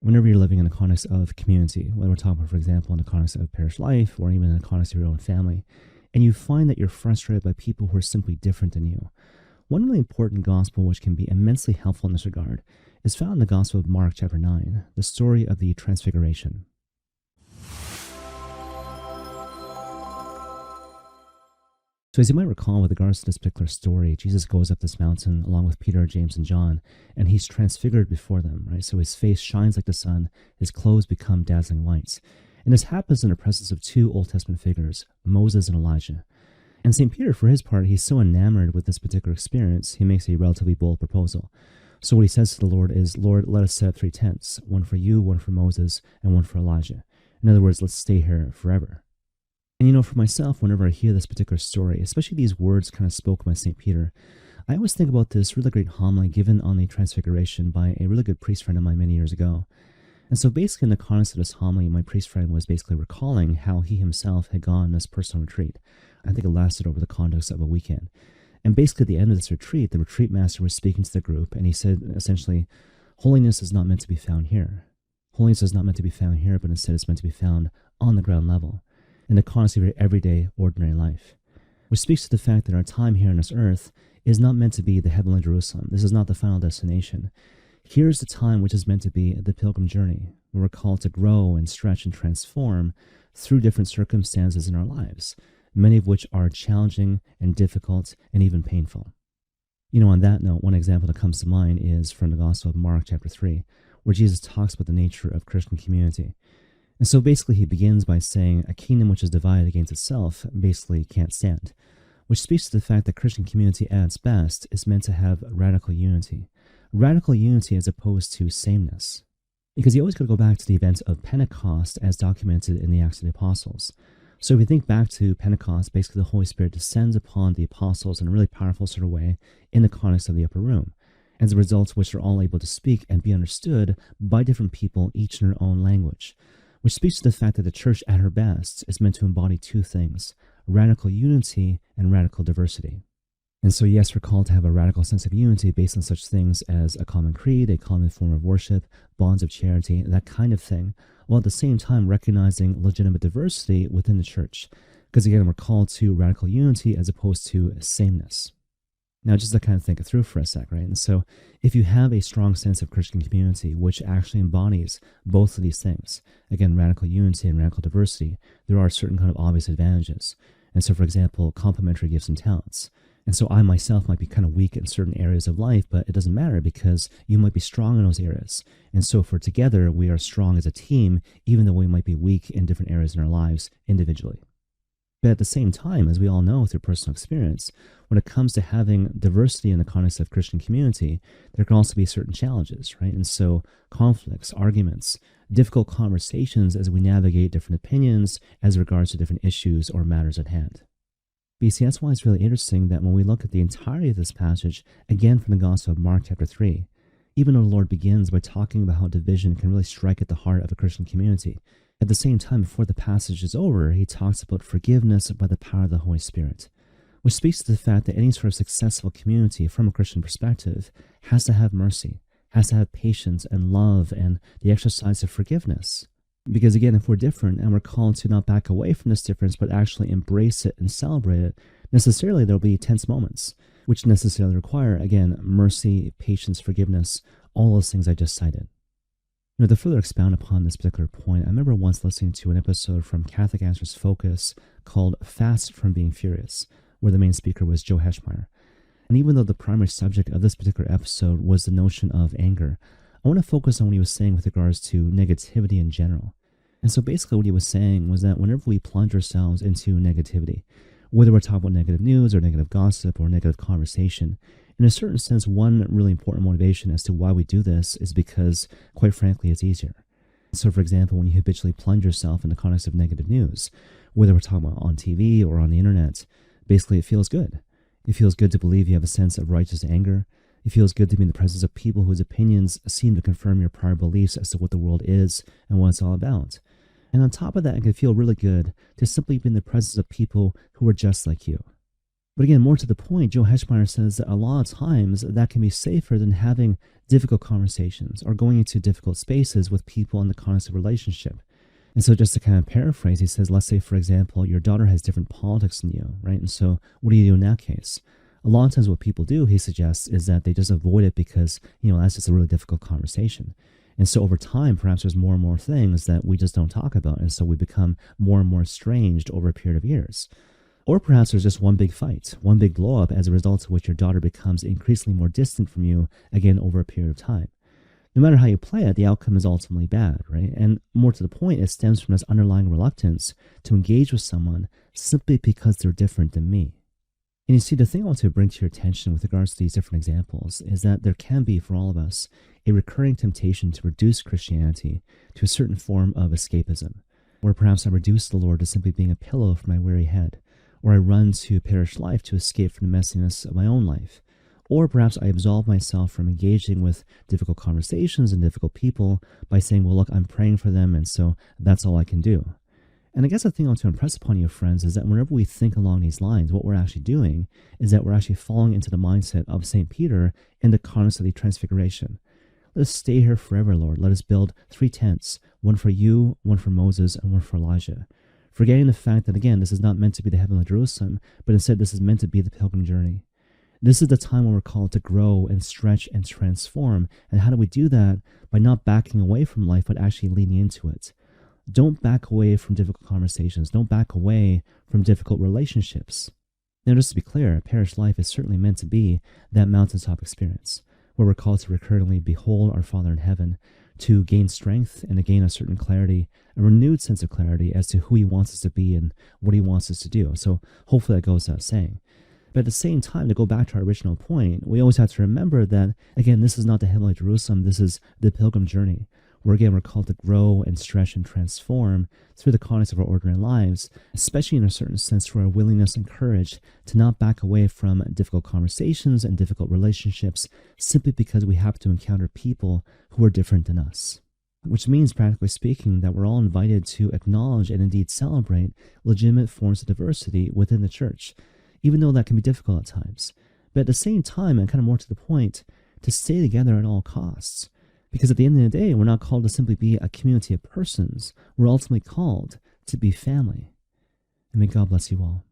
whenever you're living in the context of community, whether we're talking about, for example, in the context of parish life or even in the context of your own family, and you find that you're frustrated by people who are simply different than you, one really important gospel which can be immensely helpful in this regard is found in the Gospel of Mark chapter 9, the story of the Transfiguration. So as you might recall, with regards to this particular story, Jesus goes up this mountain along with Peter, James, and John, and he's transfigured before them, right? So his face shines like the sun, his clothes become dazzling white. And this happens in the presence of two Old Testament figures, Moses and Elijah. And St. Peter, for his part, he's so enamored with this particular experience, he makes a relatively bold proposal. So what he says to the Lord is, "Lord, let us set up 3 tents, one for you, one for Moses, and one for Elijah. In other words, let's stay here forever." And for myself, whenever I hear this particular story, especially these words kind of spoken by St. Peter, I always think about this really great homily given on the Transfiguration by a really good priest friend of mine many years ago. And so basically in the context of this homily, my priest friend was basically recalling how he himself had gone on this personal retreat. I think it lasted over the context of a weekend. And basically at the end of this retreat, the retreat master was speaking to the group, and he said essentially, holiness is not meant to be found here. Holiness is not meant to be found here, but instead it's meant to be found on the ground level, in the context of your everyday, ordinary life. Which speaks to the fact that our time here on this earth is not meant to be the heavenly Jerusalem. This is not the final destination. Here's the time which is meant to be the pilgrim journey, where we're called to grow and stretch and transform through different circumstances in our lives, many of which are challenging and difficult and even painful. On that note, one example that comes to mind is from the Gospel of Mark chapter 3, where Jesus talks about the nature of Christian community. And so basically he begins by saying a kingdom which is divided against itself basically can't stand, which speaks to the fact that Christian community at its best is meant to have radical unity. Radical unity as opposed to sameness. Because you always got to go back to the event of Pentecost as documented in the Acts of the Apostles. So if we think back to Pentecost, basically the Holy Spirit descends upon the apostles in a really powerful sort of way in the context of the upper room, as a result of which they're all able to speak and be understood by different people, each in their own language, which speaks to the fact that the church at her best is meant to embody 2 things, radical unity and radical diversity. And so yes, we're called to have a radical sense of unity based on such things as a common creed, a common form of worship, bonds of charity, that kind of thing, while at the same time recognizing legitimate diversity within the church. Because again, we're called to radical unity as opposed to sameness. Now, just to kind of think it through for a sec, right? And so if you have a strong sense of Christian community, which actually embodies both of these things, again, radical unity and radical diversity, there are certain kind of obvious advantages. And so, for example, complementary gifts and talents. And so I myself might be kind of weak in certain areas of life, but it doesn't matter because you might be strong in those areas. And so for together, we are strong as a team, even though we might be weak in different areas in our lives individually. But at the same time, as we all know through personal experience, when it comes to having diversity in the context of Christian community, there can also be certain challenges, right? And so conflicts, arguments, difficult conversations as we navigate different opinions as regards to different issues or matters at hand. But you see, that's why it's really interesting that when we look at the entirety of this passage, again from the Gospel of Mark chapter 3, even though the Lord begins by talking about how division can really strike at the heart of a Christian community, at the same time, before the passage is over, he talks about forgiveness by the power of the Holy Spirit, which speaks to the fact that any sort of successful community from a Christian perspective has to have mercy, has to have patience and love and the exercise of forgiveness. Because again, if we're different and we're called to not back away from this difference, but actually embrace it and celebrate it, necessarily there'll be tense moments, which necessarily require, again, mercy, patience, forgiveness, all those things I just cited. To further expound upon this particular point, I remember once listening to an episode from Catholic Answers Focus called Fast from Being Furious, where the main speaker was Joe Heschmeyer. And even though the primary subject of this particular episode was the notion of anger, I want to focus on what he was saying with regards to negativity in general. And so basically what he was saying was that whenever we plunge ourselves into negativity, whether we're talking about negative news or negative gossip or negative conversation, in a certain sense, one really important motivation as to why we do this is because, quite frankly, it's easier. So, for example, when you habitually plunge yourself in the context of negative news, whether we're talking about on TV or on the internet, basically it feels good. It feels good to believe you have a sense of righteous anger. It feels good to be in the presence of people whose opinions seem to confirm your prior beliefs as to what the world is and what it's all about. And on top of that, it can feel really good to simply be in the presence of people who are just like you. But again, more to the point, Joe Heschmeyer says that a lot of times that can be safer than having difficult conversations or going into difficult spaces with people in the context of relationship. And so just to kind of paraphrase, he says, let's say, for example, your daughter has different politics than you, right? And so what do you do in that case? A lot of times what people do, he suggests, is that they just avoid it because, that's just a really difficult conversation. And so over time, perhaps there's more and more things that we just don't talk about. And so we become more and more estranged over a period of years. Or perhaps there's just one big fight, one big blow up, as a result of which your daughter becomes increasingly more distant from you, again, over a period of time. No matter how you play it, the outcome is ultimately bad, right? And more to the point, it stems from this underlying reluctance to engage with someone simply because they're different than me. And you see, the thing I want to bring to your attention with regards to these different examples is that there can be, for all of us, a recurring temptation to reduce Christianity to a certain form of escapism, where perhaps I reduce the Lord to simply being a pillow for my weary head, or I run to parish life to escape from the messiness of my own life. Or perhaps I absolve myself from engaging with difficult conversations and difficult people by saying, well, look, I'm praying for them, and so that's all I can do. And I guess the thing I want to impress upon you, friends, is that whenever we think along these lines, what we're actually doing is that we're actually falling into the mindset of St. Peter in the context of the Transfiguration. Let us stay here forever, Lord. Let us build 3 tents, one for you, one for Moses, and one for Elijah. Forgetting the fact that, again, this is not meant to be the heavenly Jerusalem, but instead this is meant to be the pilgrim journey. This is the time when we're called to grow and stretch and transform. And how do we do that? By not backing away from life, but actually leaning into it. Don't back away from difficult conversations. Don't back away from difficult relationships. Now, just to be clear, parish life is certainly meant to be that mountaintop experience, where we're called to recurrently behold our Father in heaven, to gain strength and to gain a certain clarity, a renewed sense of clarity as to who he wants us to be and what he wants us to do. So hopefully that goes without saying. But at the same time, to go back to our original point, we always have to remember that, again, this is not the heavenly Jerusalem, this is the pilgrim journey, where again, we're called to grow and stretch and transform through the context of our ordinary lives, especially in a certain sense through our willingness and courage to not back away from difficult conversations and difficult relationships simply because we have to encounter people who are different than us. Which means, practically speaking, that we're all invited to acknowledge and indeed celebrate legitimate forms of diversity within the church, even though that can be difficult at times. But at the same time, and kind of more to the point, to stay together at all costs. Because at the end of the day, we're not called to simply be a community of persons. We're ultimately called to be family. And may God bless you all.